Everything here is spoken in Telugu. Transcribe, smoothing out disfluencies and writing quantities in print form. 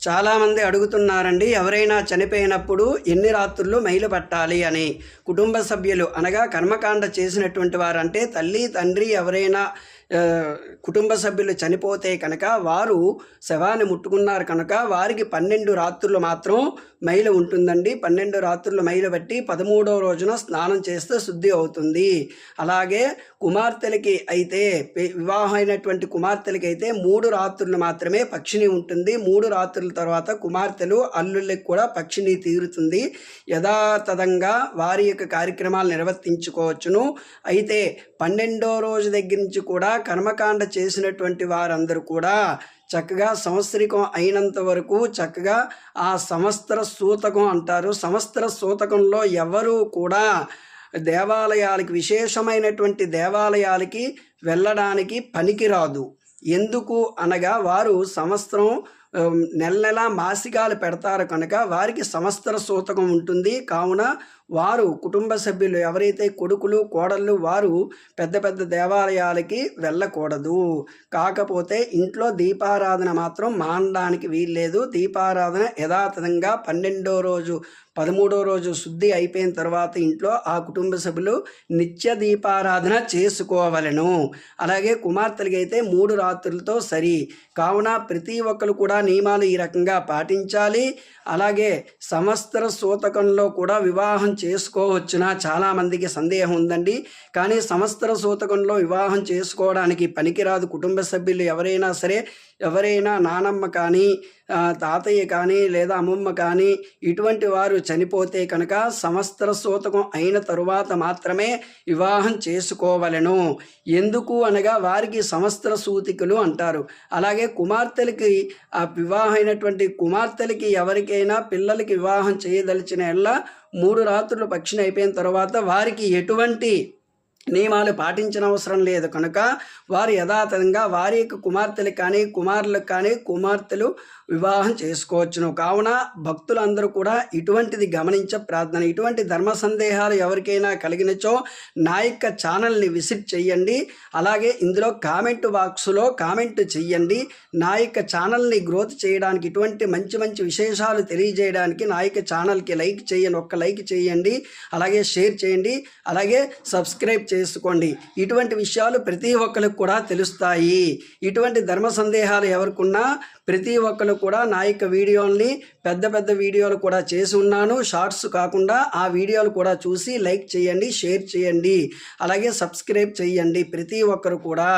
చాలామంది అడుగుతున్నారండి, ఎవరైనా చనిపోయినప్పుడు ఎన్ని రాత్రులు మైలు పట్టాలి అని. కుటుంబ సభ్యులు అనగా కర్మకాండ చేసినటువంటి వారు, అంటే తల్లి తండ్రి ఎవరైనా కుటుంబ సభ్యులు చనిపోతే కనుక వారు శవాన్ని ముట్టుకున్నారు కనుక వారికి 12 రాత్రులు మాత్రం మైలు ఉంటుందండి. 12 రాత్రులు మైలు బట్టి 13వ రోజున స్నానం చేస్తే శుద్ధి అవుతుంది. అలాగే కుమార్తెలకి అయితే, వివాహం అయినటువంటి కుమార్తెలకి అయితే 3 రాత్రులు మాత్రమే పక్షిని ఉంటుంది. 3 రాత్రుల తర్వాత కుమార్తెలు అల్లుళ్ళకి కూడా పక్షిని తీరుతుంది. యథాతథంగా వారి యొక్క కార్యక్రమాలు నిర్వర్తించుకోవచ్చును. అయితే 12వ రోజు దగ్గర నుంచి కూడా కర్మకాండ చేసినటువంటి వారందరూ కూడా చక్కగా సంవత్సరికం అయినంత వరకు చక్కగా ఆ సంవత్సర సూతకం అంటారు. సంవత్సర సూతకంలో ఎవరు కూడా దేవాలయాలకి, విశేషమైనటువంటి దేవాలయాలకి వెళ్ళడానికి పనికిరాదు. ఎందుకు అనగా వారు సంవత్సరం నెల మాసికాలు పెడతారు కనుక వారికి సంవత్సర సూతకం ఉంటుంది. కావున వారు కుటుంబ సభ్యులు ఎవరైతే కొడుకులు కోడళ్ళు వారు పెద్ద పెద్ద దేవాలయాలకి వెళ్ళకూడదు. కాకపోతే ఇంట్లో దీపారాధన మాత్రం మానడానికి వీల్లేదు. దీపారాధన యథాతథంగా 12వ రోజు 13వ రోజు శుద్ధి అయిపోయిన తర్వాత ఇంట్లో ఆ కుటుంబ సభ్యులు నిత్య దీపారాధన చేసుకోవలను. అలాగే కుమార్తెలకి అయితే 3 రాత్రులతో సరి. కావున ప్రతి ఒక్కరు కూడా నియమాలు ఈ రకంగా పాటించాలి. అలాగే సంవత్సర సూతకంలో కూడా వివాహం చేసుకోవచ్చునా, చాలామందికి సందేహం ఉందండి. కానీ సంవత్సర సూతకంలో వివాహం చేసుకోవడానికి పనికిరాదు. కుటుంబ సభ్యులు ఎవరైనా సరే, ఎవరైనా నానమ్మ కానీ తాతయ్య కానీ లేదా అమ్మమ్మ కానీ ఇటువంటి వారు చనిపోతే కనుక సంవత్సర సూతకం అయిన తరువాత మాత్రమే వివాహం చేసుకోవలను. ఎందుకు అనగా వారికి సంవత్సర సూతికలు అంటారు. అలాగే కుమార్తెలకి వివాహం అయినటువంటి కుమార్తెలకి ఎవరికైనా పిల్లలకి వివాహం చేయదలిచిన ఎల్లా 3 రాత్రులు పక్షిని అయిపోయిన తర్వాత వారికి ఎటువంటి నియమాలు పాటించిన అవసరం లేదు కనుక వారు యథాతథంగా వారి యొక్క కుమార్తెలకు కానీ కుమారులకు కానీ కుమార్తెలు వివాహం చేసుకోవచ్చును. కావున భక్తులందరూ కూడా ఇటువంటిది గమనించ ప్రార్థన. ఇటువంటి ధర్మ సందేహాలు ఎవరికైనా కలిగినచో నా యొక్క ఛానల్ని విజిట్ చేయండి. అలాగే ఇందులో కామెంట్ బాక్స్లో కామెంట్ చెయ్యండి. నా యొక్క ఛానల్ని గ్రోత్ చేయడానికి, ఇటువంటి మంచి మంచి విశేషాలు తెలియజేయడానికి నా యొక్క ఛానల్కి లైక్ చేయండి, ఒక్క లైక్ చేయండి. అలాగే షేర్ చేయండి, అలాగే సబ్స్క్రైబ్ చేసుకోండి. ఇటువంటి విషయాలు ప్రతి ఒక్కరికి కూడా తెలుస్తాయి. ఇటువంటి ధర్మ సందేహాలు ఎవరికున్నా ప్రతి ఒక్కరు కూడా నా యొక్క వీడియోల్ని పెద్ద పెద్ద వీడియోలు కూడా చేసి ఉన్నాను, షార్ట్స్ కాకుండా. ఆ వీడియోలు కూడా చూసి లైక్ చేయండి, షేర్ చేయండి, అలాగే సబ్స్క్రైబ్ చేయండి ప్రతి ఒక్కరు కూడా.